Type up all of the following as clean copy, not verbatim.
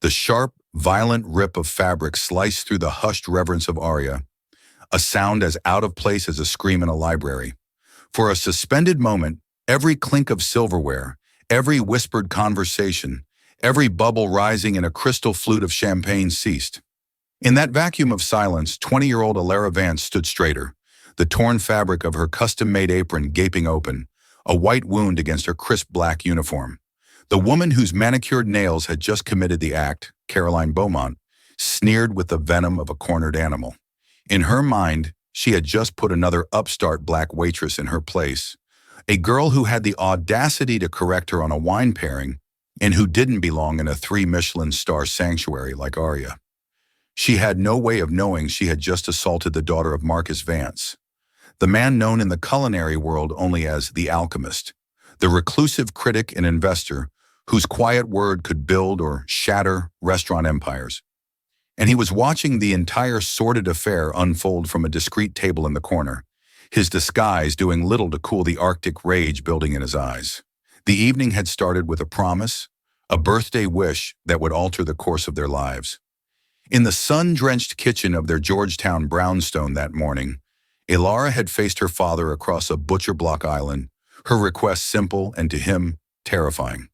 The sharp, violent rip of fabric sliced through the hushed reverence of Arya, a sound as out of place as a scream in a library. For a suspended moment, every clink of silverware, every whispered conversation, every bubble rising in a crystal flute of champagne ceased. In that vacuum of silence, 20-year-old Alara Vance stood straighter, the torn fabric of her custom-made apron gaping open, a white wound against her crisp black uniform. The woman whose manicured nails had just committed the act, Caroline Beaumont, sneered with the venom of a cornered animal. In her mind, she had just put another upstart black waitress in her place, a girl who had the audacity to correct her on a wine pairing and who didn't belong in a 3 Michelin-star sanctuary like Arya. She had no way of knowing she had just assaulted the daughter of Marcus Vance, the man known in the culinary world only as the alchemist, the reclusive critic and investor whose quiet word could build or shatter restaurant empires. And he was watching the entire sordid affair unfold from a discreet table in the corner, his disguise doing little to cool the Arctic rage building in his eyes. The evening had started with a promise, a birthday wish that would alter the course of their lives. In the sun-drenched kitchen of their Georgetown brownstone that morning, Alara had faced her father across a butcher block island, her request simple and to him, terrifying.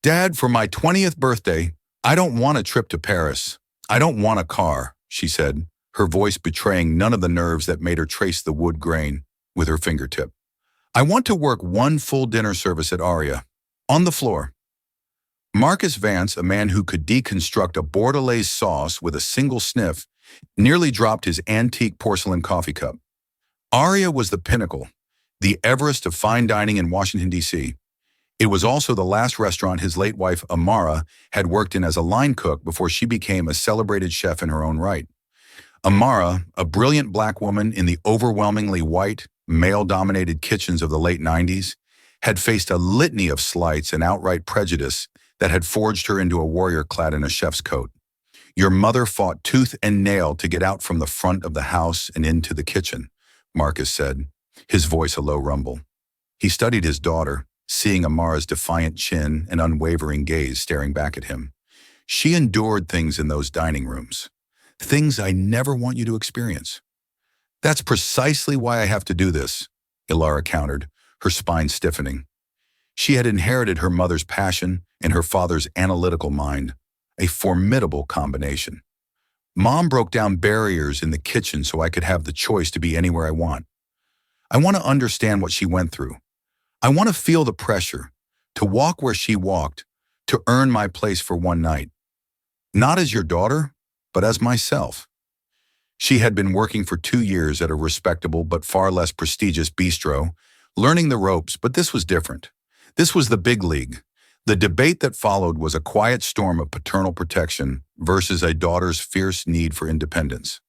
"Dad, for my 20th birthday, I don't want a trip to Paris. I don't want a car," she said, her voice betraying none of the nerves that made her trace the wood grain with her fingertip. "I want to work one full dinner service at Aria, on the floor." Marcus Vance, a man who could deconstruct a bordelaise sauce with a single sniff, nearly dropped his antique porcelain coffee cup. Aria was the pinnacle, the Everest of fine dining in Washington, D.C. It was also the last restaurant his late wife, Amara, had worked in as a line cook before she became a celebrated chef in her own right. Amara, a brilliant black woman in the overwhelmingly white, male-dominated kitchens of the late 90s, had faced a litany of slights and outright prejudice that had forged her into a warrior clad in a chef's coat. "Your mother fought tooth and nail to get out from the front of the house and into the kitchen," Marcus said, his voice a low rumble. He studied his daughter, seeing Amara's defiant chin and unwavering gaze staring back at him. "She endured things in those dining rooms. Things I never want you to experience." "That's precisely why I have to do this," Alara countered, her spine stiffening. She had inherited her mother's passion and her father's analytical mind, a formidable combination. "Mom broke down barriers in the kitchen so I could have the choice to be anywhere I want. I want to understand what she went through. I want to feel the pressure, to walk where she walked, to earn my place for one night. Not as your daughter, but as myself." She had been working for 2 years at a respectable but far less prestigious bistro, learning the ropes, but this was different. This was the big league. The debate that followed was a quiet storm of paternal protection versus a daughter's fierce need for independence.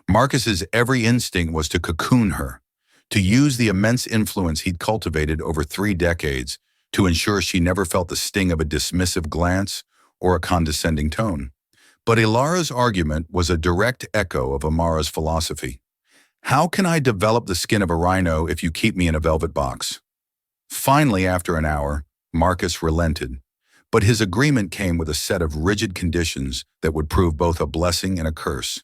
Marcus's every instinct was to cocoon her, to use the immense influence he'd cultivated over 3 decades to ensure she never felt the sting of a dismissive glance or a condescending tone. But Alara's argument was a direct echo of Amara's philosophy. "How can I develop the skin of a rhino if you keep me in a velvet box?" Finally, after an hour, Marcus relented, but his agreement came with a set of rigid conditions that would prove both a blessing and a curse.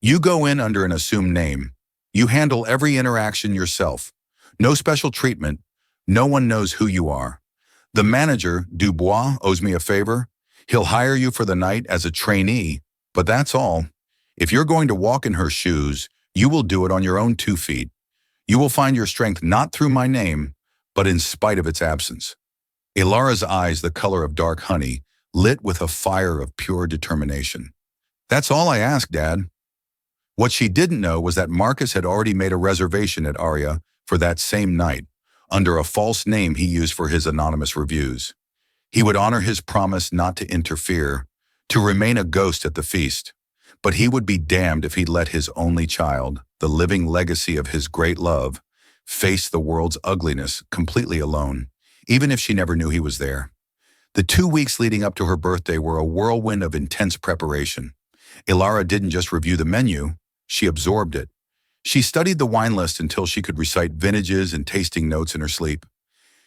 "You go in under an assumed name. You handle every interaction yourself. No special treatment. No one knows who you are. The manager, Dubois, owes me a favor. He'll hire you for the night as a trainee, but that's all. If you're going to walk in her shoes, you will do it on your own 2 feet. You will find your strength not through my name, but in spite of its absence." Alara's eyes, the color of dark honey, lit with a fire of pure determination. "That's all I ask, Dad." What she didn't know was that Marcus had already made a reservation at Aria for that same night, under a false name he used for his anonymous reviews. He would honor his promise not to interfere, to remain a ghost at the feast, but he would be damned if he'd let his only child, the living legacy of his great love, face the world's ugliness completely alone, even if she never knew he was there. The 2 weeks leading up to her birthday were a whirlwind of intense preparation. Alara didn't just review the menu, she absorbed it. She studied the wine list until she could recite vintages and tasting notes in her sleep.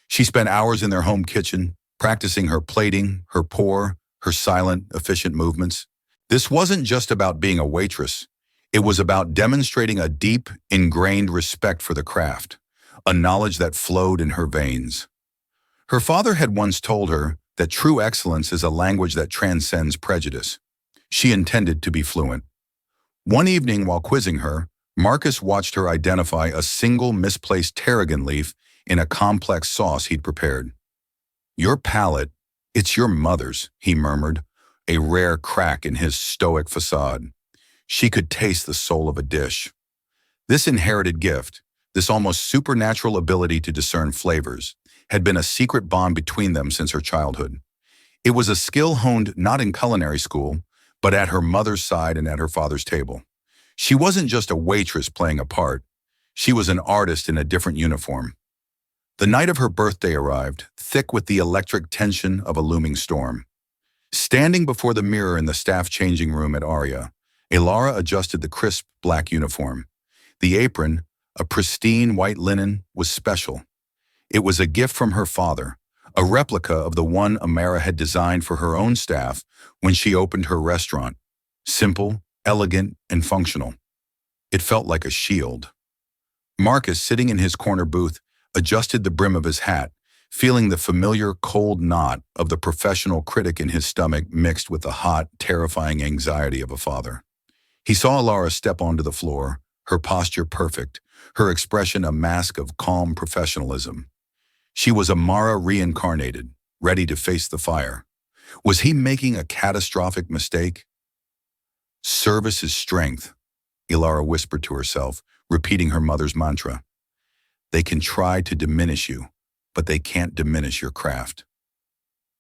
She spent hours in their home kitchen, practicing her plating, her pour, her silent, efficient movements. This wasn't just about being a waitress. It was about demonstrating a deep, ingrained respect for the craft, a knowledge that flowed in her veins. Her father had once told her that true excellence is a language that transcends prejudice. She intended to be fluent. One evening while quizzing her, Marcus watched her identify a single misplaced tarragon leaf in a complex sauce he'd prepared. "Your palate, it's your mother's," he murmured, a rare crack in his stoic facade. She could taste the soul of a dish. This inherited gift, this almost supernatural ability to discern flavors, had been a secret bond between them since her childhood. It was a skill honed not in culinary school, but at her mother's side and at her father's table. She wasn't just a waitress playing a part. She was an artist in a different uniform. The night of her birthday arrived, thick with the electric tension of a looming storm. Standing before the mirror in the staff changing room at Aria, Elara adjusted the crisp black uniform. The apron, a pristine white linen, was special. It was a gift from her father, a replica of the one Amara had designed for her own staff when she opened her restaurant. Simple, elegant, and functional. It felt like a shield. Marcus, sitting in his corner booth, adjusted the brim of his hat, feeling the familiar cold knot of the professional critic in his stomach mixed with the hot, terrifying anxiety of a father. He saw Elara step onto the floor, her posture perfect, her expression a mask of calm professionalism. She was Amara reincarnated, ready to face the fire. Was he making a catastrophic mistake? "Service is strength," Elara whispered to herself, repeating her mother's mantra. "They can try to diminish you, but they can't diminish your craft."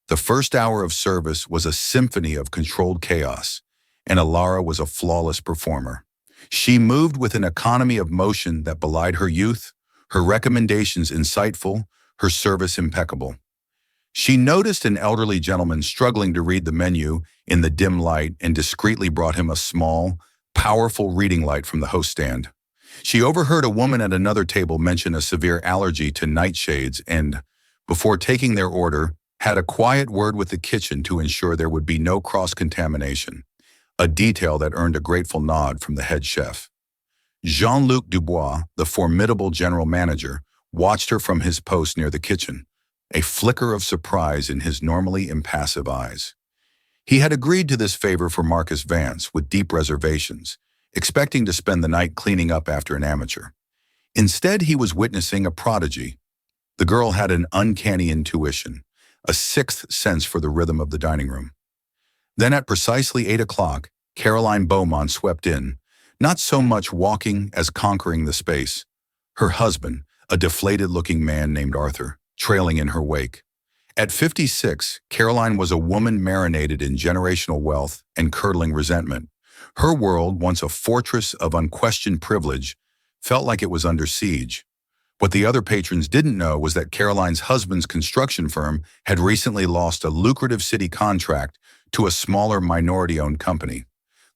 The first hour of service was a symphony of controlled chaos, and Elara was a flawless performer. She moved with an economy of motion that belied her youth, her recommendations insightful, her service impeccable. She noticed an elderly gentleman struggling to read the menu in the dim light and discreetly brought him a small, powerful reading light from the host stand. She overheard a woman at another table mention a severe allergy to nightshades and, before taking their order, had a quiet word with the kitchen to ensure there would be no cross-contamination, a detail that earned a grateful nod from the head chef. Jean-Luc Dubois, the formidable general manager, watched her from his post near the kitchen, a flicker of surprise in his normally impassive eyes. He had agreed to this favor for Marcus Vance with deep reservations, expecting to spend the night cleaning up after an amateur. Instead, he was witnessing a prodigy. The girl had an uncanny intuition, a sixth sense for the rhythm of the dining room. Then at precisely 8 o'clock, Caroline Beaumont swept in, not so much walking as conquering the space. Her husband, a deflated-looking man named Arthur, trailing in her wake. At 56, Caroline was a woman marinated in generational wealth and curdling resentment. Her world, once a fortress of unquestioned privilege, felt like it was under siege. What the other patrons didn't know was that Caroline's husband's construction firm had recently lost a lucrative city contract to a smaller minority-owned company.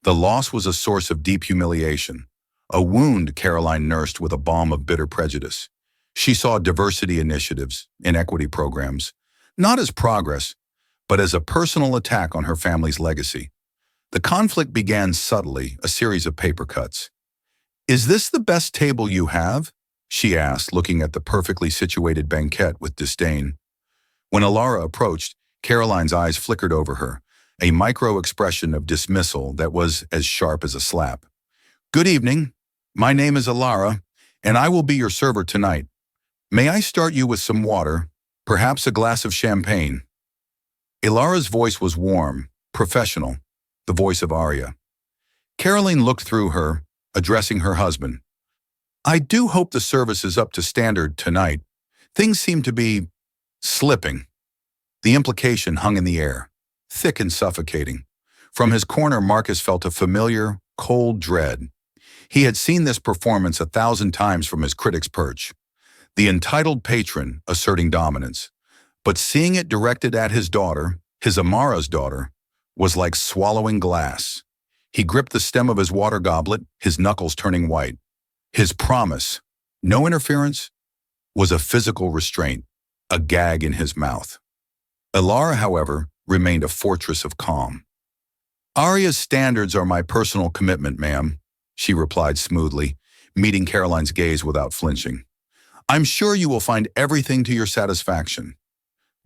The loss was a source of deep humiliation, a wound Caroline nursed with a balm of bitter prejudice. She saw diversity initiatives, inequity programs, not as progress, but as a personal attack on her family's legacy. The conflict began subtly, a series of paper cuts. "Is this the best table you have?" she asked, looking at the perfectly situated banquette with disdain. When Elara approached, Caroline's eyes flickered over her, a micro-expression of dismissal that was as sharp as a slap. "Good evening. My name is Elara, and I will be your server tonight. May I start you with some water, perhaps a glass of champagne?" Elara's voice was warm, professional, the voice of Arya. Caroline looked through her, addressing her husband. "I do hope the service is up to standard tonight. Things seem to be slipping." The implication hung in the air, thick and suffocating. From his corner, Marcus felt a familiar, cold dread. He had seen this performance 1,000 times from his critic's perch. The entitled patron asserting dominance, but seeing it directed at his daughter, his Amara's daughter, was like swallowing glass. He gripped the stem of his water goblet, his knuckles turning white. His promise, no interference, was a physical restraint, a gag in his mouth. Elara, however, remained a fortress of calm. "Aria's standards are my personal commitment, ma'am," she replied smoothly, meeting Caroline's gaze without flinching. "I'm sure you will find everything to your satisfaction."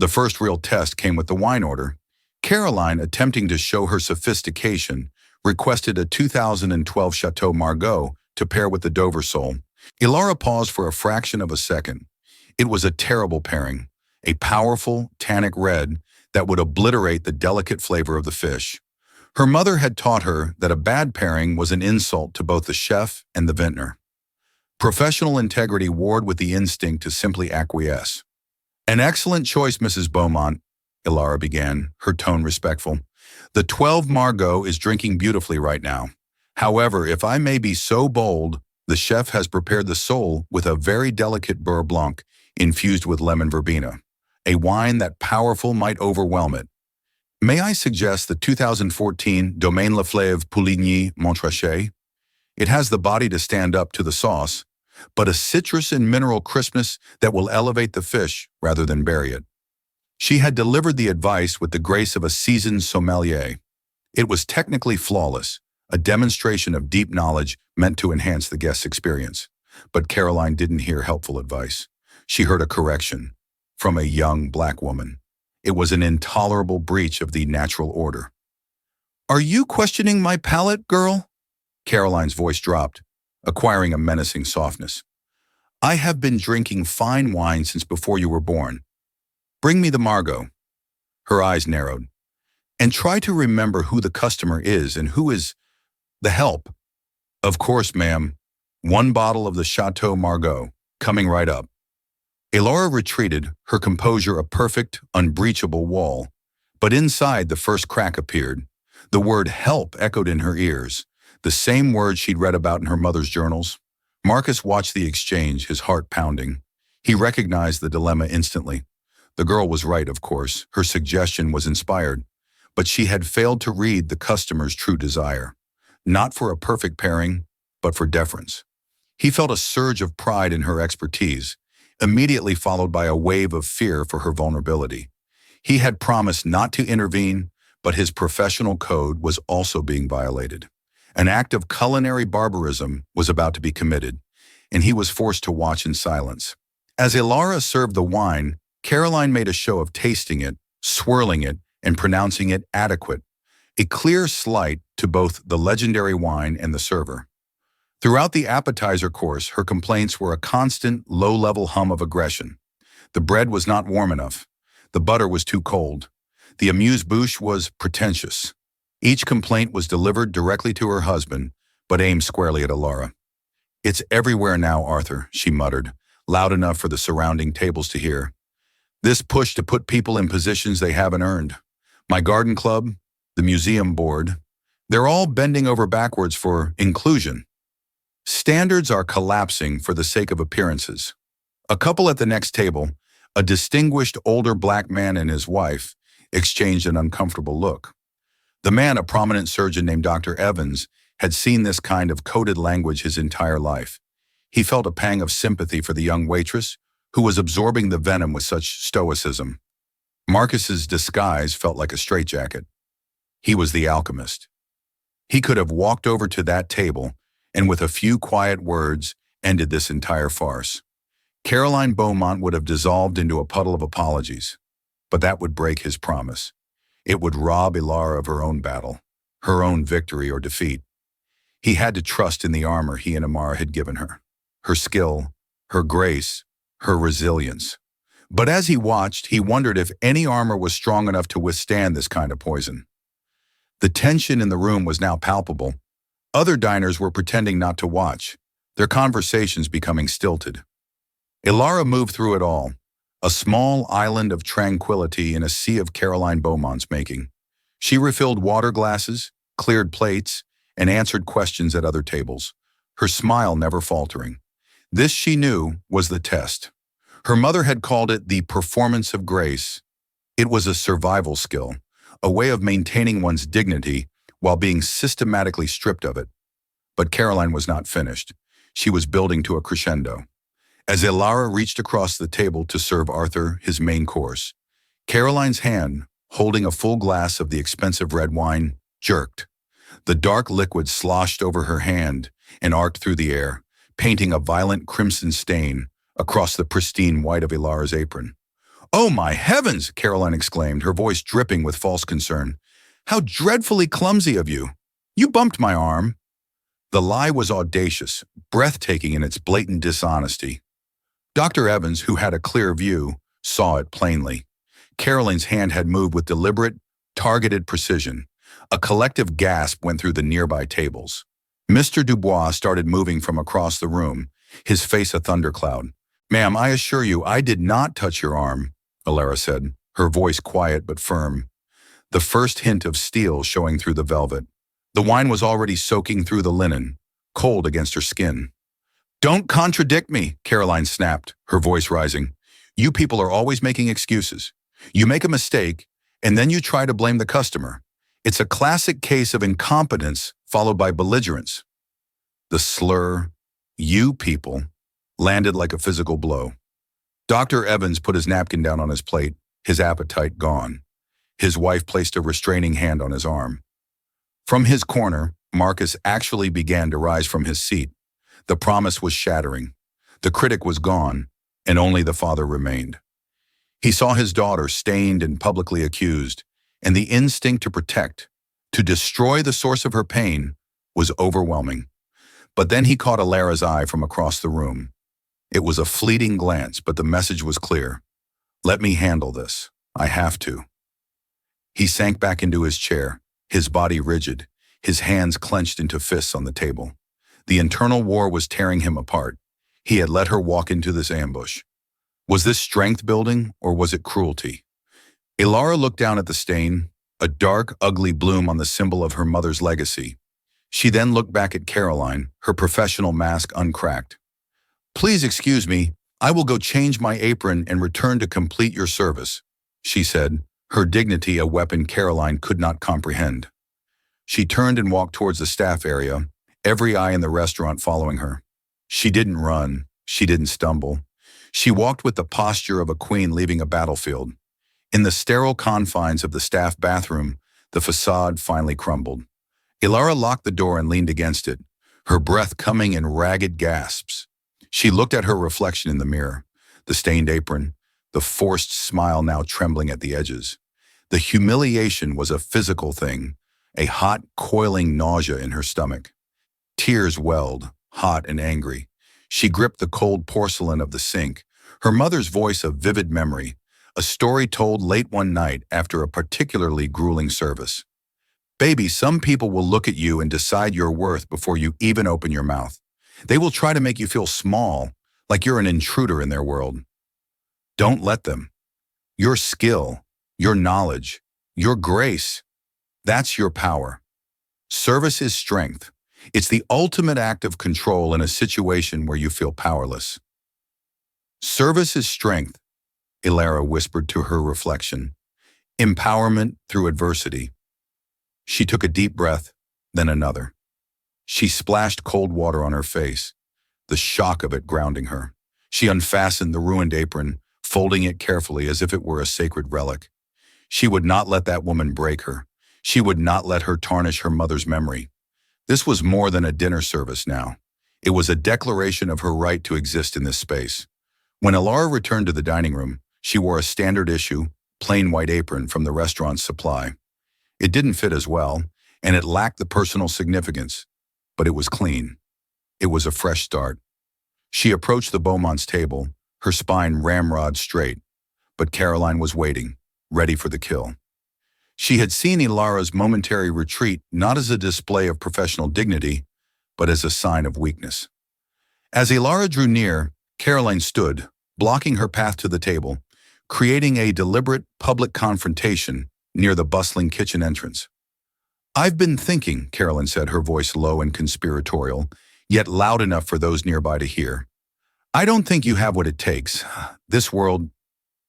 The first real test came with the wine order. Caroline, attempting to show her sophistication, requested a 2012 Chateau Margaux to pair with the Dover Sole. Ilara paused for a fraction of a second. It was a terrible pairing, a powerful, tannic red that would obliterate the delicate flavor of the fish. Her mother had taught her that a bad pairing was an insult to both the chef and the vintner. Professional integrity warred with the instinct to simply acquiesce. "An excellent choice, Mrs. Beaumont," Ilara began, her tone respectful. "The 12 Margaux is drinking beautifully right now. However, if I may be so bold, the chef has prepared the Sole with a very delicate Beurre Blanc infused with lemon verbena, a wine that powerful might overwhelm it. May I suggest the 2014 Domaine Leflaive Pouligny Montrachet? It has the body to stand up to the sauce, but a citrus and mineral crispness that will elevate the fish rather than bury it." She had delivered the advice with the grace of a seasoned sommelier. It was technically flawless, a demonstration of deep knowledge meant to enhance the guest's experience. But Caroline didn't hear helpful advice. She heard a correction from a young black woman. It was an intolerable breach of the natural order. "Are you questioning my palate, girl?" Caroline's voice dropped, acquiring a menacing softness. "I have been drinking fine wine since before you were born. Bring me the Margaux." Her eyes narrowed. "And try to remember who the customer is and who is the help." "Of course, ma'am. 1 bottle of the Chateau Margaux, coming right up." Ilara retreated, her composure a perfect, unbreachable wall. But inside, the first crack appeared. The word help echoed in her ears, the same word she'd read about in her mother's journals. Marcus watched the exchange, his heart pounding. He recognized the dilemma instantly. The girl was right, of course. Her suggestion was inspired. But she had failed to read the customer's true desire. Not for a perfect pairing, but for deference. He felt a surge of pride in her expertise, immediately followed by a wave of fear for her vulnerability. He had promised not to intervene, but his professional code was also being violated. An act of culinary barbarism was about to be committed, and he was forced to watch in silence. As Ilara served the wine, Caroline made a show of tasting it, swirling it, and pronouncing it adequate, a clear slight to both the legendary wine and the server. Throughout the appetizer course, her complaints were a constant, low-level hum of aggression. The bread was not warm enough. The butter was too cold. The amuse-bouche was pretentious. Each complaint was delivered directly to her husband, but aimed squarely at Ilara. "It's everywhere now, Arthur," she muttered, loud enough for the surrounding tables to hear. "This push to put people in positions they haven't earned. My garden club, the museum board, they're all bending over backwards for inclusion. Standards are collapsing for the sake of appearances." A couple at the next table, a distinguished older black man and his wife, exchanged an uncomfortable look. The man, a prominent surgeon named Dr. Evans, had seen this kind of coded language his entire life. He felt a pang of sympathy for the young waitress, who was absorbing the venom with such stoicism. Marcus's disguise felt like a straitjacket. He was the alchemist. He could have walked over to that table and with a few quiet words ended this entire farce. Caroline Beaumont would have dissolved into a puddle of apologies, but that would break his promise. It would rob Ilara of her own battle, her own victory or defeat. He had to trust in the armor he and Amara had given her skill, her grace, her resilience. But as he watched, he wondered if any armor was strong enough to withstand this kind of poison. The tension in the room was now palpable. Other diners were pretending not to watch, their conversations becoming stilted. Ilara moved through it all, a small island of tranquility in a sea of Caroline Beaumont's making. She refilled water glasses, cleared plates, and answered questions at other tables, her smile never faltering. This, she knew, was the test. Her mother had called it the performance of grace. It was a survival skill, a way of maintaining one's dignity while being systematically stripped of it. But Caroline was not finished. She was building to a crescendo. As Ilara reached across the table to serve Arthur his main course, Caroline's hand, holding a full glass of the expensive red wine, jerked. The dark liquid sloshed over her hand and arced through the air, painting a violent crimson stain across the pristine white of Ilara's apron. "Oh, my heavens!" Caroline exclaimed, her voice dripping with false concern. "How dreadfully clumsy of you! You bumped my arm." The lie was audacious, breathtaking in its blatant dishonesty. Dr. Evans, who had a clear view, saw it plainly. Caroline's hand had moved with deliberate, targeted precision. A collective gasp went through the nearby tables. Mr. Dubois started moving from across the room, his face a thundercloud. "Ma'am, I assure you I did not touch your arm," Ilara said, her voice quiet but firm, the first hint of steel showing through the velvet. The wine was already soaking through the linen, cold against her skin. "Don't contradict me," Caroline snapped, her voice rising. "You people are always making excuses. You make a mistake, and then you try to blame the customer. It's a classic case of incompetence followed by belligerence." The slur, "you people," landed like a physical blow. Dr. Evans put his napkin down on his plate, his appetite gone. His wife placed a restraining hand on his arm. From his corner, Marcus actually began to rise from his seat. The promise was shattering. The critic was gone, and only the father remained. He saw his daughter stained and publicly accused, and the instinct to protect, to destroy the source of her pain, was overwhelming. But then he caught Ilara's eye from across the room. It was a fleeting glance, but the message was clear. "Let me handle this. I have to." He sank back into his chair, his body rigid, his hands clenched into fists on the table. The internal war was tearing him apart. He had let her walk into this ambush. Was this strength building, or was it cruelty? Ilara looked down at the stain, a dark, ugly bloom on the symbol of her mother's legacy. She then looked back at Caroline, her professional mask uncracked. "Please excuse me, I will go change my apron and return to complete your service," she said, her dignity a weapon Caroline could not comprehend. She turned and walked towards the staff area, every eye in the restaurant following her. She didn't run. She didn't stumble. She walked with the posture of a queen leaving a battlefield. In the sterile confines of the staff bathroom, the facade finally crumbled. Ilara locked the door and leaned against it, her breath coming in ragged gasps. She looked at her reflection in the mirror, the stained apron, the forced smile now trembling at the edges. The humiliation was a physical thing, a hot, coiling nausea in her stomach. Tears welled, hot and angry. She gripped the cold porcelain of the sink, her mother's voice a vivid memory, a story told late one night after a particularly grueling service. "Baby, some people will look at you and decide your worth before you even open your mouth. They will try to make you feel small, like you're an intruder in their world. Don't let them. Your skill, your knowledge, your grace, that's your power. Service is strength. It's the ultimate act of control in a situation where you feel powerless." "Service is strength," Ilara whispered to her reflection. "Empowerment through adversity." She took a deep breath, then another. She splashed cold water on her face, the shock of it grounding her. She unfastened the ruined apron, folding it carefully as if it were a sacred relic. She would not let that woman break her. She would not let her tarnish her mother's memory. This was more than a dinner service now. It was a declaration of her right to exist in this space. When Ilara returned to the dining room, she wore a standard issue, plain white apron from the restaurant's supply. It didn't fit as well, and it lacked the personal significance, but it was clean. It was a fresh start. She approached the Beaumont's table, her spine ramrod straight, but Caroline was waiting, ready for the kill. She had seen Ilara's momentary retreat not as a display of professional dignity, but as a sign of weakness. As Ilara drew near, Caroline stood, blocking her path to the table, creating a deliberate public confrontation near the bustling kitchen entrance. "I've been thinking," Caroline said, her voice low and conspiratorial, yet loud enough for those nearby to hear. "I don't think you have what it takes. This world,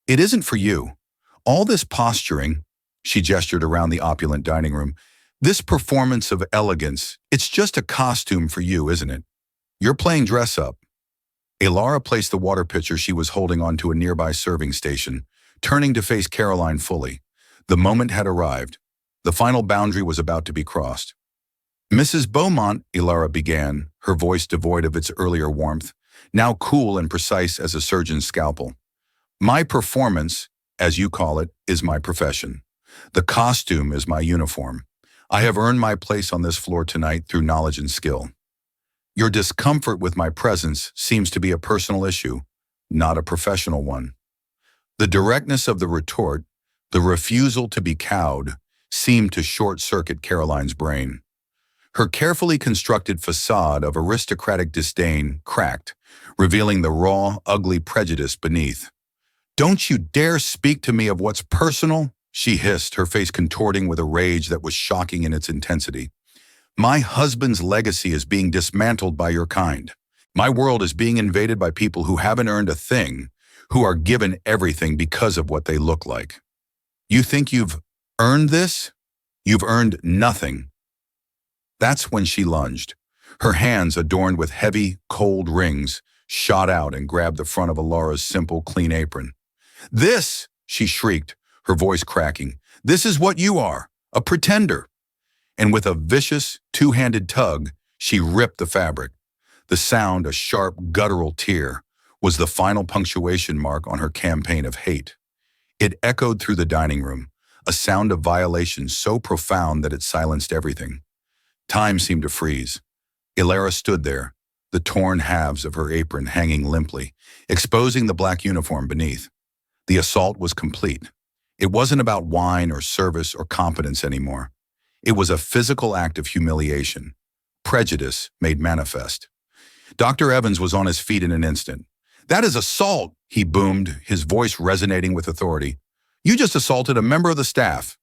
it isn't for you. All this posturing," she gestured around the opulent dining room, "this performance of elegance, it's just a costume for you, isn't it? You're playing dress up." Ilara placed the water pitcher she was holding onto a nearby serving station, turning to face Caroline fully. The moment had arrived. The final boundary was about to be crossed. Mrs. Beaumont, Ilara began, her voice devoid of its earlier warmth, now cool and precise as a surgeon's scalpel. My performance, as you call it, is my profession. The costume is my uniform. I have earned my place on this floor tonight through knowledge and skill. Your discomfort with my presence seems to be a personal issue, not a professional one. The directness of the retort, the refusal to be cowed, seemed to short-circuit Caroline's brain. Her carefully constructed facade of aristocratic disdain cracked, revealing the raw, ugly prejudice beneath. "Don't you dare speak to me of what's personal," she hissed, her face contorting with a rage that was shocking in its intensity. "My husband's legacy is being dismantled by your kind. My world is being invaded by people who haven't earned a thing, who are given everything because of what they look like. You think you've earned this? You've earned nothing." That's when she lunged. Her hands, adorned with heavy, cold rings, shot out and grabbed the front of Ilara's simple, clean apron. "This," she shrieked, her voice cracking, "this is what you are, a pretender." And with a vicious, two-handed tug, she ripped the fabric. The sound, a sharp, guttural tear, was the final punctuation mark on her campaign of hate. It echoed through the dining room, a sound of violation so profound that it silenced everything. Time seemed to freeze. Ilara stood there, the torn halves of her apron hanging limply, exposing the black uniform beneath. The assault was complete. It wasn't about wine or service or competence anymore. It was a physical act of humiliation, prejudice made manifest. Dr. Evans was on his feet in an instant. "That is assault," he boomed, his voice resonating with authority. "You just assaulted a member of the staff."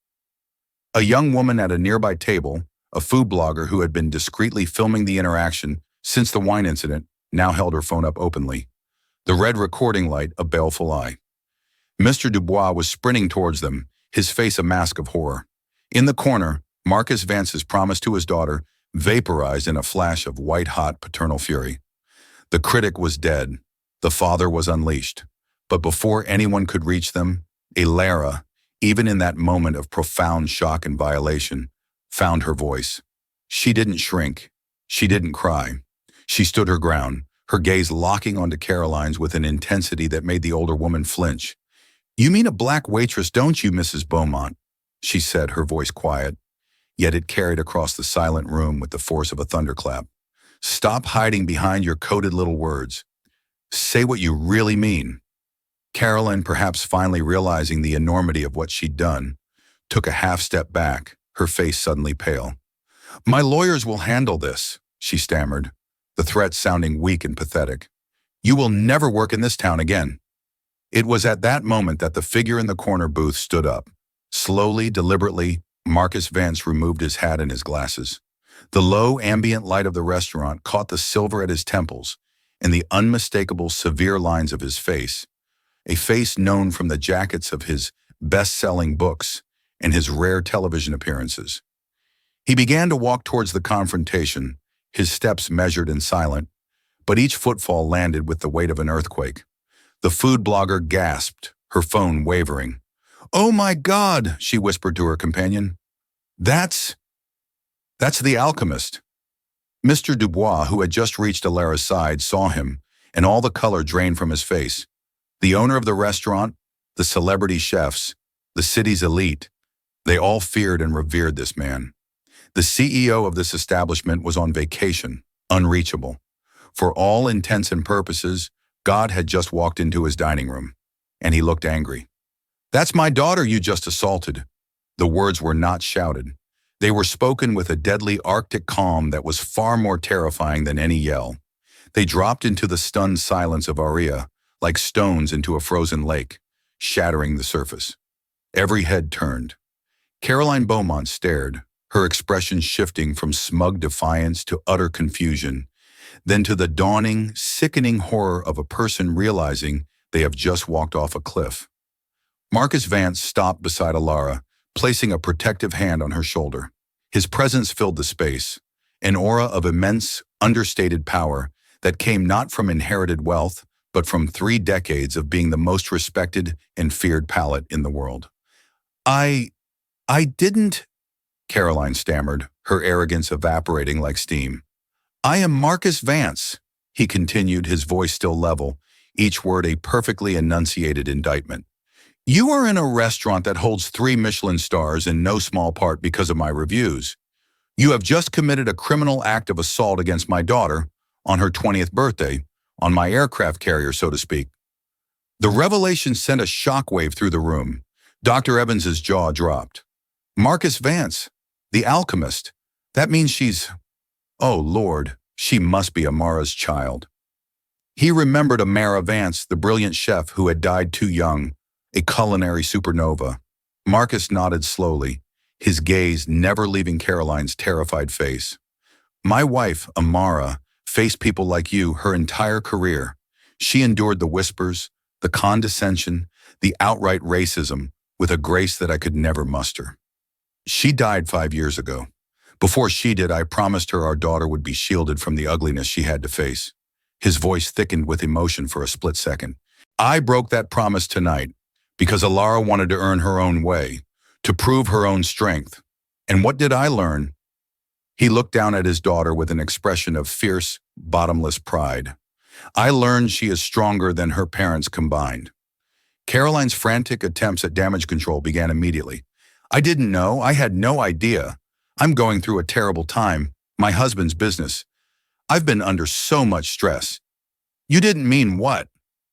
A young woman at a nearby table, a food blogger who had been discreetly filming the interaction since the wine incident, now held her phone up openly. The red recording light a baleful eye. Mr. Dubois was sprinting towards them, his face a mask of horror. In the corner, Marcus Vance's promise to his daughter vaporized in a flash of white-hot paternal fury. The critic was dead. The father was unleashed. But before anyone could reach them, Ilara, even in that moment of profound shock and violation, found her voice. She didn't shrink. She didn't cry. She stood her ground, her gaze locking onto Caroline's with an intensity that made the older woman flinch. "You mean a black waitress, don't you, Mrs. Beaumont?" she said, her voice quiet. Yet it carried across the silent room with the force of a thunderclap. "Stop hiding behind your coded little words. Say what you really mean." Caroline, perhaps finally realizing the enormity of what she'd done, took a half step back, her face suddenly pale. "My lawyers will handle this," she stammered, the threat sounding weak and pathetic. "You will never work in this town again." It was at that moment that the figure in the corner booth stood up. Slowly, deliberately, Marcus Vance removed his hat and his glasses. The low, ambient light of the restaurant caught the silver at his temples and the unmistakable, severe lines of his face, a face known from the jackets of his best-selling books and his rare television appearances. He began to walk towards the confrontation, his steps measured and silent, but each footfall landed with the weight of an earthquake. The food blogger gasped, her phone wavering. "Oh my God," she whispered to her companion. That's the alchemist." Mr. Dubois, who had just reached Ilara's side, saw him, and all the color drained from his face. The owner of the restaurant, the celebrity chefs, the city's elite, they all feared and revered this man. The CEO of this establishment was on vacation, unreachable. For all intents and purposes, God had just walked into his dining room, and he looked angry. "That's my daughter you just assaulted." The words were not shouted. They were spoken with a deadly Arctic calm that was far more terrifying than any yell. They dropped into the stunned silence of Aria, like stones into a frozen lake, shattering the surface. Every head turned. Caroline Beaumont stared, her expression shifting from smug defiance to utter confusion, then to the dawning, sickening horror of a person realizing they have just walked off a cliff. Marcus Vance stopped beside Ilara, placing a protective hand on her shoulder. His presence filled the space, an aura of immense, understated power that came not from inherited wealth, but from 3 decades of being the most respected and feared palate in the world. I didn't, Caroline stammered, her arrogance evaporating like steam. I am Marcus Vance, he continued, his voice still level, each word a perfectly enunciated indictment. You are in a restaurant that holds 3 Michelin stars in no small part because of my reviews. You have just committed a criminal act of assault against my daughter on her 20th birthday, on my aircraft carrier, so to speak. The revelation sent a shockwave through the room. Dr. Evans's jaw dropped. Marcus Vance, the alchemist. That means she's... Oh, Lord, she must be Amara's child. He remembered Amara Vance, the brilliant chef who had died too young, a culinary supernova. Marcus nodded slowly, his gaze never leaving Caroline's terrified face. My wife, Amara, faced people like you her entire career. She endured the whispers, the condescension, the outright racism with a grace that I could never muster. She died 5 years ago. Before she did, I promised her our daughter would be shielded from the ugliness she had to face. His voice thickened with emotion for a split second. I broke that promise tonight because Alara wanted to earn her own way, to prove her own strength. And what did I learn? He looked down at his daughter with an expression of fierce, bottomless pride. I learned she is stronger than her parents combined. Caroline's frantic attempts at damage control began immediately. I didn't know. I had no idea. I'm going through a terrible time. My husband's business. I've been under so much stress. You didn't mean what?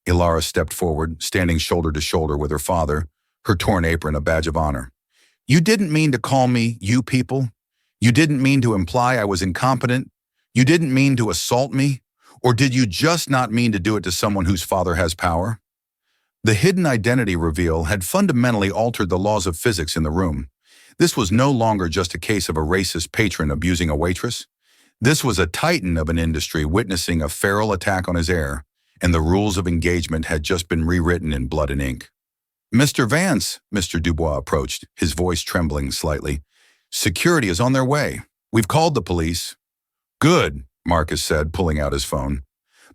Ilara stepped forward, standing shoulder to shoulder with her father, her torn apron a badge of honor. You didn't mean to call me you people? You didn't mean to imply I was incompetent? You didn't mean to assault me? Or did you just not mean to do it to someone whose father has power? The hidden identity reveal had fundamentally altered the laws of physics in the room. This was no longer just a case of a racist patron abusing a waitress. This was a titan of an industry witnessing a feral attack on his heir, and the rules of engagement had just been rewritten in blood and ink. Mr. Vance, Mr. Dubois approached, his voice trembling slightly. Security is on their way. We've called the police. Good, Marcus said, pulling out his phone.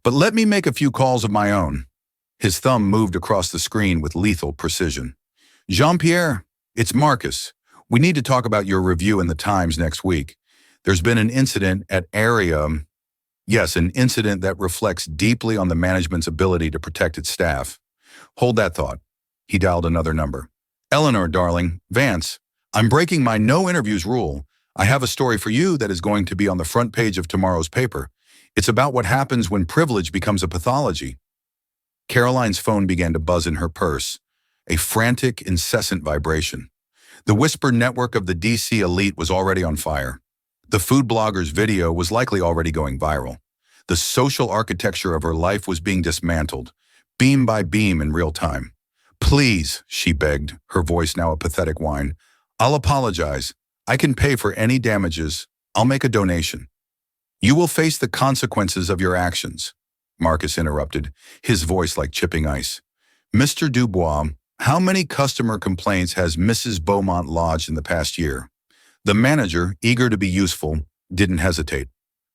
But let me make a few calls of my own. His thumb moved across the screen with lethal precision. Jean-Pierre, it's Marcus. We need to talk about your review in the Times next week. There's been an incident at Area. Yes, an incident that reflects deeply on the management's ability to protect its staff. Hold that thought. He dialed another number. Eleanor, darling, Vance, I'm breaking my no interviews rule. I have a story for you that is going to be on the front page of tomorrow's paper. It's about what happens when privilege becomes a pathology. Caroline's phone began to buzz in her purse, a frantic, incessant vibration. The whisper network of the DC elite was already on fire. The food blogger's video was likely already going viral. The social architecture of her life was being dismantled, beam by beam in real time. Please, she begged, her voice now a pathetic whine. I'll apologize. I can pay for any damages. I'll make a donation. You will face the consequences of your actions, Marcus interrupted, his voice like chipping ice. Mr. Dubois, how many customer complaints has Mrs. Beaumont lodged in the past year? The manager, eager to be useful, didn't hesitate.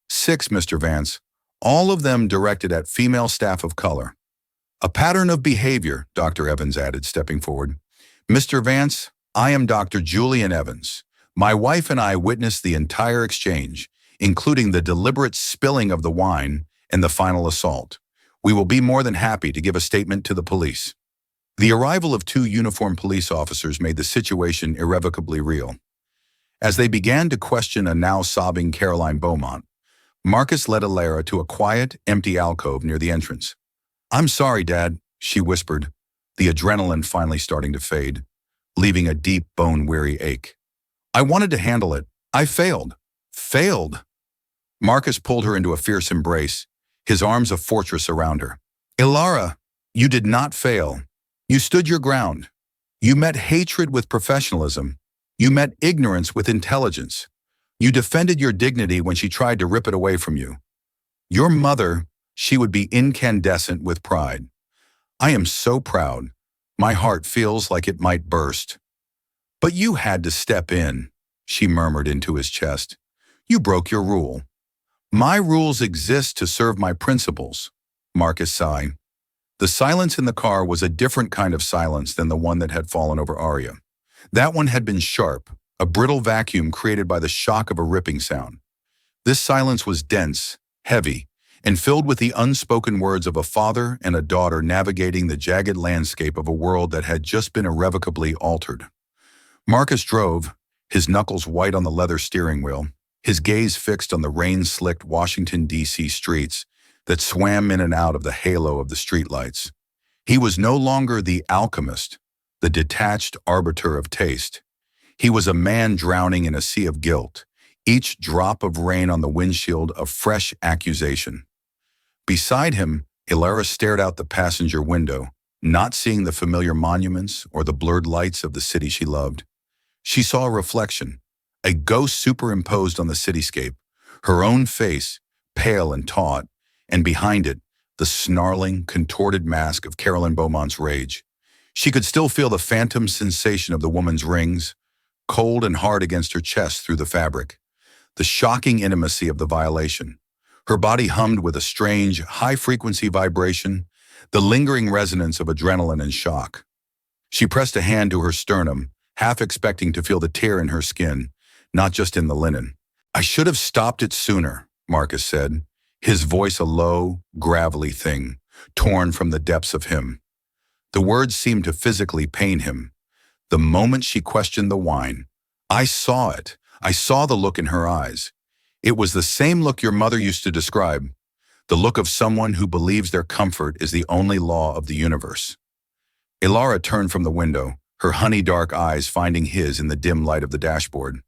6, Mr. Vance, all of them directed at female staff of color. A pattern of behavior, Dr. Evans added, stepping forward. Mr. Vance, I am Dr. Julian Evans. My wife and I witnessed the entire exchange, including the deliberate spilling of the wine and the final assault. We will be more than happy to give a statement to the police. The arrival of 2 uniformed police officers made the situation irrevocably real. As they began to question a now sobbing Caroline Beaumont, Marcus led Alara to a quiet, empty alcove near the entrance. I'm sorry, Dad, she whispered, the adrenaline finally starting to fade, leaving a deep, bone-weary ache. I wanted to handle it. I failed. Failed. Marcus pulled her into a fierce embrace, his arms a fortress around her. Ilara, you did not fail. You stood your ground. You met hatred with professionalism. You met ignorance with intelligence. You defended your dignity when she tried to rip it away from you. Your mother, she would be incandescent with pride. I am so proud. My heart feels like it might burst. But you had to step in, she murmured into his chest. You broke your rule. My rules exist to serve my principles, Marcus sighed. The silence in the car was a different kind of silence than the one that had fallen over Arya. That one had been sharp, a brittle vacuum created by the shock of a ripping sound. This silence was dense, heavy, and filled with the unspoken words of a father and a daughter navigating the jagged landscape of a world that had just been irrevocably altered. Marcus drove, his knuckles white on the leather steering wheel, his gaze fixed on the rain-slicked Washington, D.C. streets that swam in and out of the halo of the streetlights. He was no longer the alchemist, the detached arbiter of taste. He was a man drowning in a sea of guilt, each drop of rain on the windshield a fresh accusation. Beside him, Ilara stared out the passenger window, not seeing the familiar monuments or the blurred lights of the city she loved. She saw a reflection, a ghost superimposed on the cityscape, her own face, pale and taut, and behind it, the snarling, contorted mask of Carolyn Beaumont's rage. She could still feel the phantom sensation of the woman's rings, cold and hard against her chest through the fabric, the shocking intimacy of the violation. Her body hummed with a strange, high-frequency vibration, the lingering resonance of adrenaline and shock. She pressed a hand to her sternum, half expecting to feel the tear in her skin, not just in the linen. "I should have stopped it sooner," Marcus said, his voice a low, gravelly thing, torn from the depths of him. The words seemed to physically pain him. The moment she questioned the wine, "I saw it. I saw the look in her eyes. It was the same look your mother used to describe, the look of someone who believes their comfort is the only law of the universe." Ilara turned from the window, her honey-dark eyes finding his in the dim light of the dashboard.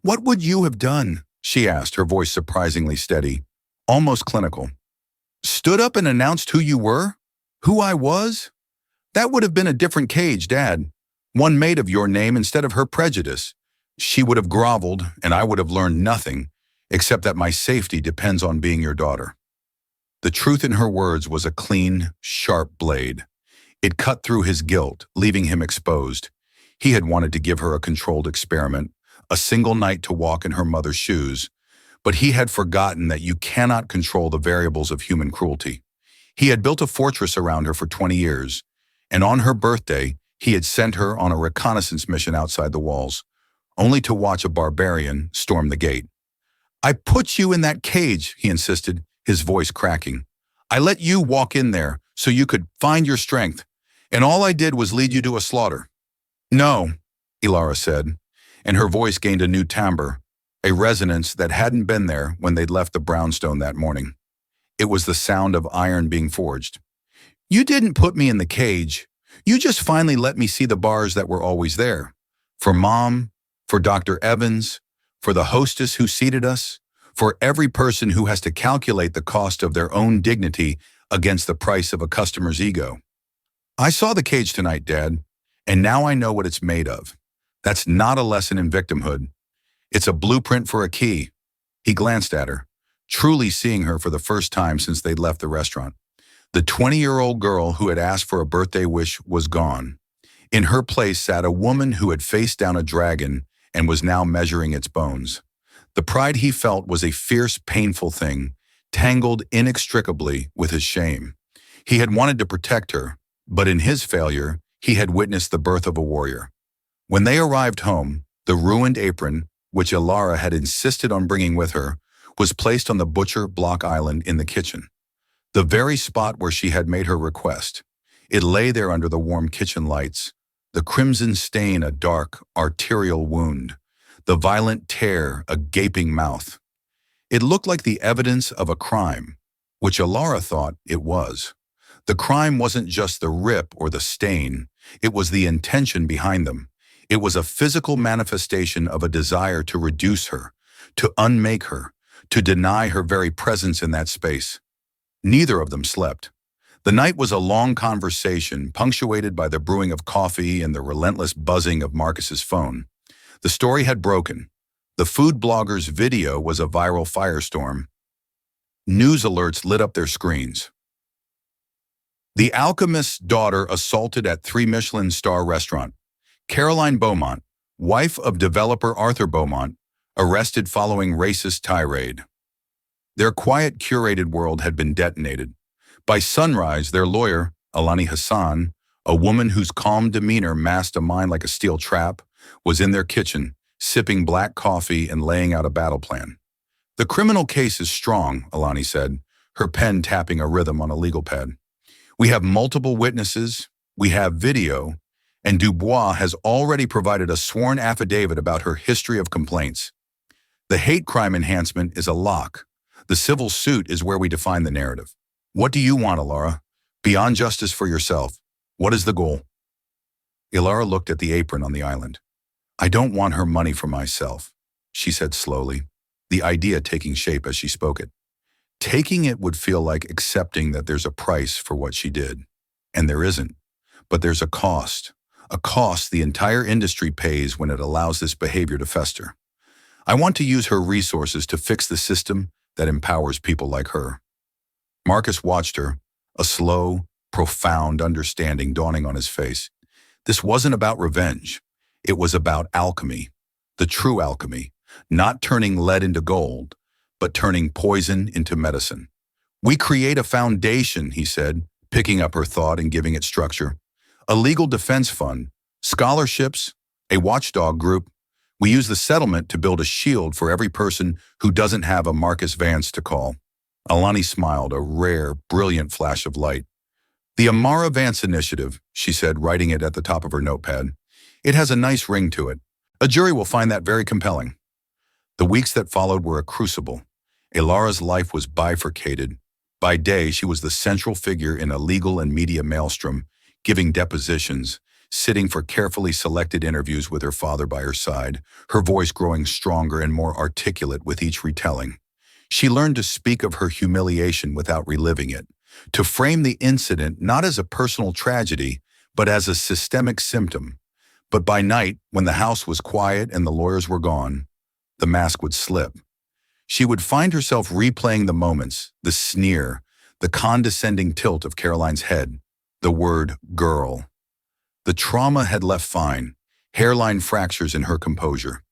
"What would you have done?" she asked, her voice surprisingly steady, almost clinical. "Stood up and announced who you were? Who I was? That would have been a different cage, Dad. One made of your name instead of her prejudice. She would have groveled, and I would have learned nothing, except that my safety depends on being your daughter." The truth in her words was a clean, sharp blade. It cut through his guilt, leaving him exposed. He had wanted to give her a controlled experiment, a single night to walk in her mother's shoes, but he had forgotten that you cannot control the variables of human cruelty. He had built a fortress around her for 20 years, and on her birthday, he had sent her on a reconnaissance mission outside the walls, only to watch a barbarian storm the gate. "I put you in that cage," he insisted, his voice cracking. "I let you walk in there so you could find your strength, and all I did was lead you to a slaughter." "No," Ilara said, and her voice gained a new timbre, a resonance that hadn't been there when they'd left the brownstone that morning. It was the sound of iron being forged. "You didn't put me in the cage. You just finally let me see the bars that were always there. For Mom, for Dr. Evans, for the hostess who seated us, for every person who has to calculate the cost of their own dignity against the price of a customer's ego. I saw the cage tonight, Dad, and now I know what it's made of. That's not a lesson in victimhood. It's a blueprint for a key." He glanced at her, truly seeing her for the first time since they'd left the restaurant. The 20-year-old girl who had asked for a birthday wish was gone. In her place sat a woman who had faced down a dragon and was now measuring its bones. The pride he felt was a fierce, painful thing, tangled inextricably with his shame. He had wanted to protect her, but in his failure, he had witnessed the birth of a warrior. When they arrived home, the ruined apron, which Ilara had insisted on bringing with her, was placed on the butcher block island in the kitchen, the very spot where she had made her request. It lay there under the warm kitchen lights, the crimson stain a dark, arterial wound, the violent tear a gaping mouth. It looked like the evidence of a crime, which Ilara thought it was. The crime wasn't just the rip or the stain, it was the intention behind them. It was a physical manifestation of a desire to reduce her, to unmake her, to deny her very presence in that space. Neither of them slept. The night was a long conversation, punctuated by the brewing of coffee and the relentless buzzing of Marcus's phone. The story had broken. The food blogger's video was a viral firestorm. News alerts lit up their screens. The alchemist's daughter assaulted at 3 Michelin-star restaurant. Caroline Beaumont, wife of developer Arthur Beaumont, arrested following racist tirade. Their quiet, curated world had been detonated. By sunrise, their lawyer, Alani Hassan, a woman whose calm demeanor masked a mind like a steel trap, was in their kitchen, sipping black coffee and laying out a battle plan. "The criminal case is strong," Alani said, her pen tapping a rhythm on a legal pad. "We have multiple witnesses, we have video, and Dubois has already provided a sworn affidavit about her history of complaints. The hate crime enhancement is a lock. The civil suit is where we define the narrative. What do you want, Ilara? Beyond justice for yourself, what is the goal?" Ilara looked at the apron on the island. "I don't want her money for myself," she said slowly, the idea taking shape as she spoke it. Taking it would feel like accepting that there's a price for what she did. And there isn't. But there's a cost the entire industry pays when it allows this behavior to fester. "I want to use her resources to fix the system that empowers people like her." Marcus watched her, a slow, profound understanding dawning on his face. This wasn't about revenge. It was about alchemy, the true alchemy, not turning lead into gold, but turning poison into medicine. "We create a foundation," he said, picking up her thought and giving it structure. "A legal defense fund, scholarships, a watchdog group. We use the settlement to build a shield for every person who doesn't have a Marcus Vance to call." Alani smiled, a rare, brilliant flash of light. "The Amara Vance Initiative," she said, writing it at the top of her notepad. "It has a nice ring to it. A jury will find that very compelling." The weeks that followed were a crucible. Ilara's life was bifurcated. By day, she was the central figure in a legal and media maelstrom, giving depositions, sitting for carefully selected interviews with her father by her side, her voice growing stronger and more articulate with each retelling. She learned to speak of her humiliation without reliving it, to frame the incident not as a personal tragedy, but as a systemic symptom. But by night, when the house was quiet and the lawyers were gone, the mask would slip. She would find herself replaying the moments, the sneer, the condescending tilt of Caroline's head, the word girl. The trauma had left fine, hairline fractures in her composure.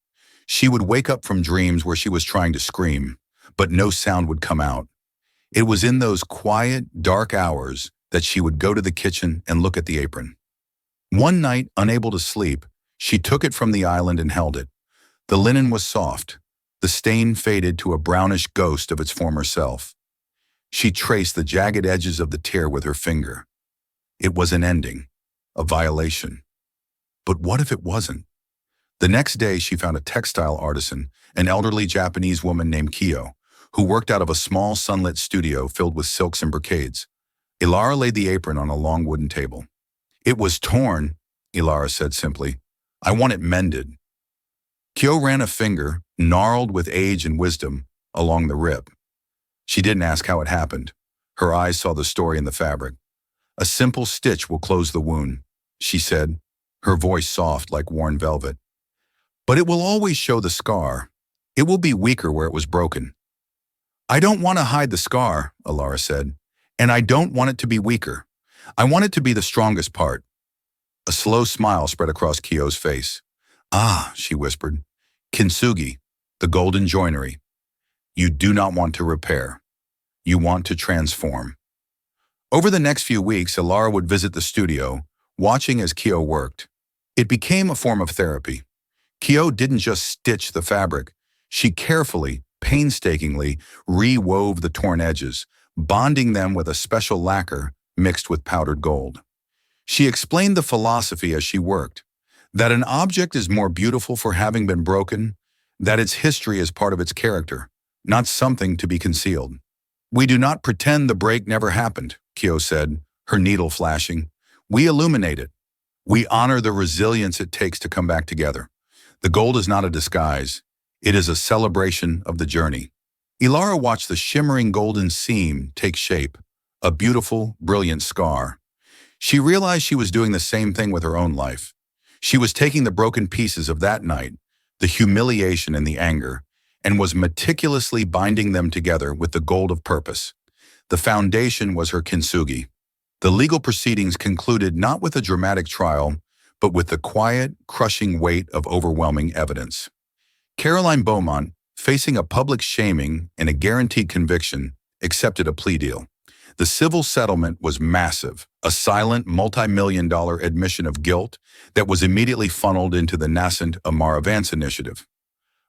She would wake up from dreams where she was trying to scream, but no sound would come out. It was in those quiet, dark hours that she would go to the kitchen and look at the apron. One night, unable to sleep, she took it from the island and held it. The linen was soft. The stain faded to a brownish ghost of its former self. She traced the jagged edges of the tear with her finger. It was an ending, a violation. But what if it wasn't? The next day, she found a textile artisan, an elderly Japanese woman named Kyo, who worked out of a small sunlit studio filled with silks and brocades. Ilara laid the apron on a long wooden table. "It was torn," Ilara said simply. "I want it mended." Kyo ran a finger, gnarled with age and wisdom, along the rip. She didn't ask how it happened. Her eyes saw the story in the fabric. "A simple stitch will close the wound," she said, her voice soft like worn velvet. "But it will always show the scar. It will be weaker where it was broken." "I don't want to hide the scar," Ilara said, "and I don't want it to be weaker. I want it to be the strongest part." A slow smile spread across Kyo's face. "Ah," she whispered, "kintsugi, the golden joinery. You do not want to repair. You want to transform." Over the next few weeks, Ilara would visit the studio, watching as Kyo worked. It became a form of therapy. Kyo didn't just stitch the fabric. She carefully, painstakingly re-wove the torn edges, bonding them with a special lacquer mixed with powdered gold. She explained the philosophy as she worked, that an object is more beautiful for having been broken, that its history is part of its character, not something to be concealed. "We do not pretend the break never happened," Kyo said, her needle flashing. "We illuminate it. We honor the resilience it takes to come back together. The gold is not a disguise. It is a celebration of the journey." Ilara watched the shimmering golden seam take shape, a beautiful, brilliant scar. She realized she was doing the same thing with her own life. She was taking the broken pieces of that night, the humiliation and the anger, and was meticulously binding them together with the gold of purpose. The foundation was her kintsugi. The legal proceedings concluded not with a dramatic trial, but with the quiet, crushing weight of overwhelming evidence. Caroline Beaumont, facing a public shaming and a guaranteed conviction, accepted a plea deal. The civil settlement was massive, a silent multi-million-dollar admission of guilt that was immediately funneled into the nascent Amara Vance initiative.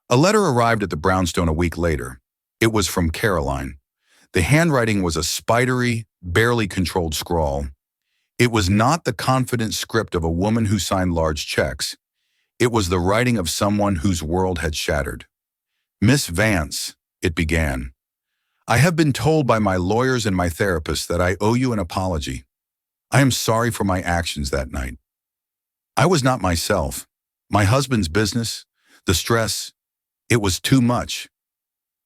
A letter arrived at the brownstone a week later. It was from Caroline. The handwriting was a spidery, barely controlled scrawl. It was not the confident script of a woman who signed large checks. It was the writing of someone whose world had shattered. "Miss Vance," it began, "I have been told by my lawyers and my therapist that I owe you an apology. I am sorry for my actions that night. I was not myself. My husband's business, the stress, it was too much.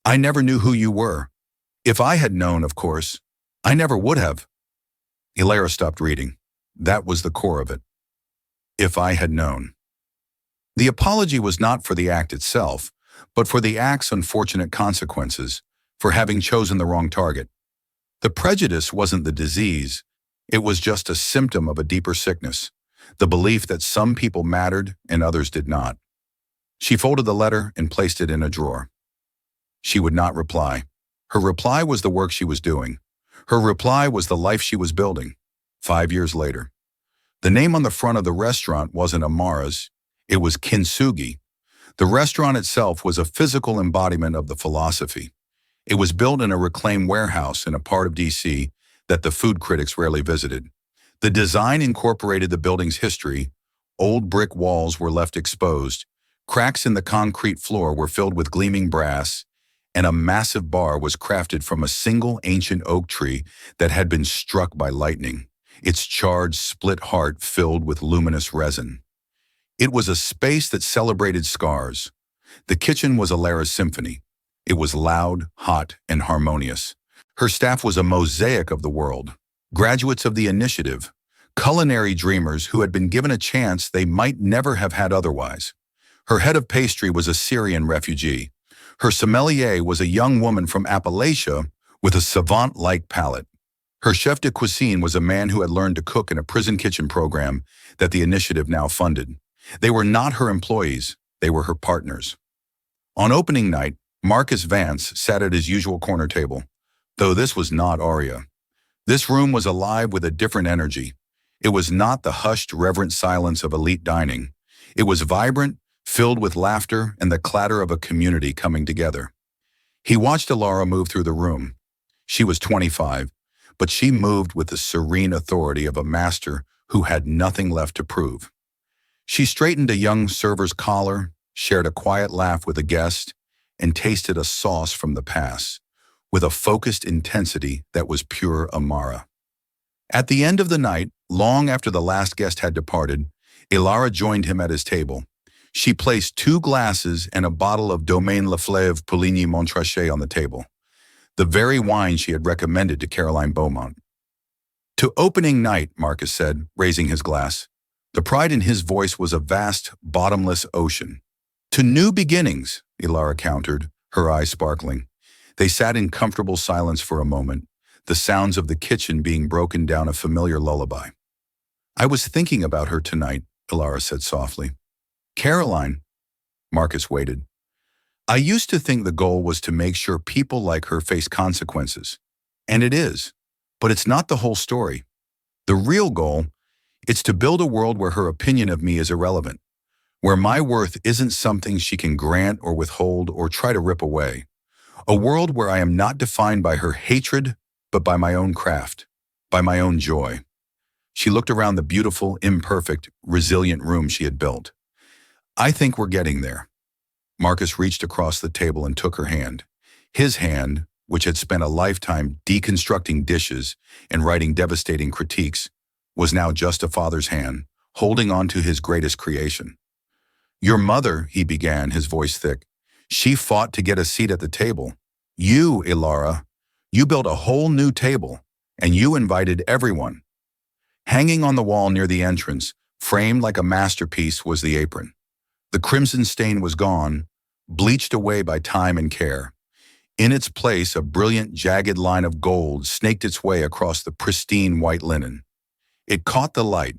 I never knew who you were. If I had known, of course, I never would have." Ilara stopped reading. That was the core of it. If I had known. The apology was not for the act itself, but for the act's unfortunate consequences, for having chosen the wrong target. The prejudice wasn't the disease. It was just a symptom of a deeper sickness, the belief that some people mattered and others did not. She folded the letter and placed it in a drawer. She would not reply. Her reply was the work she was doing. Her reply was the life she was building. 5 years later. The name on the front of the restaurant wasn't Amara's. It was Kintsugi. The restaurant itself was a physical embodiment of the philosophy. It was built in a reclaimed warehouse in a part of D.C. that the food critics rarely visited. The design incorporated the building's history. Old brick walls were left exposed. Cracks in the concrete floor were filled with gleaming brass, and a massive bar was crafted from a single ancient oak tree that had been struck by lightning, its charred split heart filled with luminous resin. It was a space that celebrated scars. The kitchen was Ilara's symphony. It was loud, hot, and harmonious. Her staff was a mosaic of the world, graduates of the initiative, culinary dreamers who had been given a chance they might never have had otherwise. Her head of pastry was a Syrian refugee. Her sommelier was a young woman from Appalachia with a savant-like palate. Her chef de cuisine was a man who had learned to cook in a prison kitchen program that the initiative now funded. They were not her employees, they were her partners. On opening night, Marcus Vance sat at his usual corner table, though this was not Aria. This room was alive with a different energy. It was not the hushed, reverent silence of elite dining. It was vibrant, filled with laughter and the clatter of a community coming together. He watched Ilara move through the room. She was 25, but she moved with the serene authority of a master who had nothing left to prove. She straightened a young server's collar, shared a quiet laugh with a guest, and tasted a sauce from the past, with a focused intensity that was pure Amara. At the end of the night, long after the last guest had departed, Ilara joined him at his table. She placed 2 glasses and a bottle of Domaine Le Fleuve Pouligny Montrachet on the table, the very wine she had recommended to Caroline Beaumont. "To opening night," Marcus said, raising his glass. The pride in his voice was a vast, bottomless ocean. "To new beginnings," Ilara countered, her eyes sparkling. They sat in comfortable silence for a moment, the sounds of the kitchen being broken down a familiar lullaby. "I was thinking about her tonight," Ilara said softly. "Caroline," Marcus waited. "I used to think the goal was to make sure people like her face consequences. And it is. But it's not the whole story. The real goal, it's to build a world where her opinion of me is irrelevant, where my worth isn't something she can grant or withhold or try to rip away. A world where I am not defined by her hatred, but by my own craft, by my own joy." She looked around the beautiful, imperfect, resilient room she had built. "I think we're getting there." Marcus reached across the table and took her hand. His hand, which had spent a lifetime deconstructing dishes and writing devastating critiques, was now just a father's hand, holding on to his greatest creation. "Your mother," he began, his voice thick, "she fought to get a seat at the table. You, Ilara, you built a whole new table, and you invited everyone." Hanging on the wall near the entrance, framed like a masterpiece, was the apron. The crimson stain was gone, bleached away by time and care. In its place, a brilliant, jagged line of gold snaked its way across the pristine white linen. It caught the light,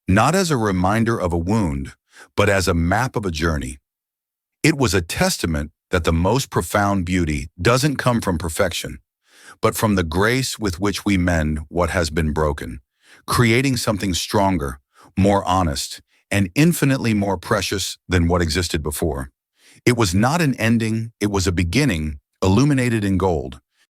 not as a reminder of a wound, but as a map of a journey. It was a testament that the most profound beauty doesn't come from perfection, but from the grace with which we mend what has been broken, creating something stronger, more honest, and infinitely more precious than what existed before. It was not an ending, it was a beginning, illuminated in gold,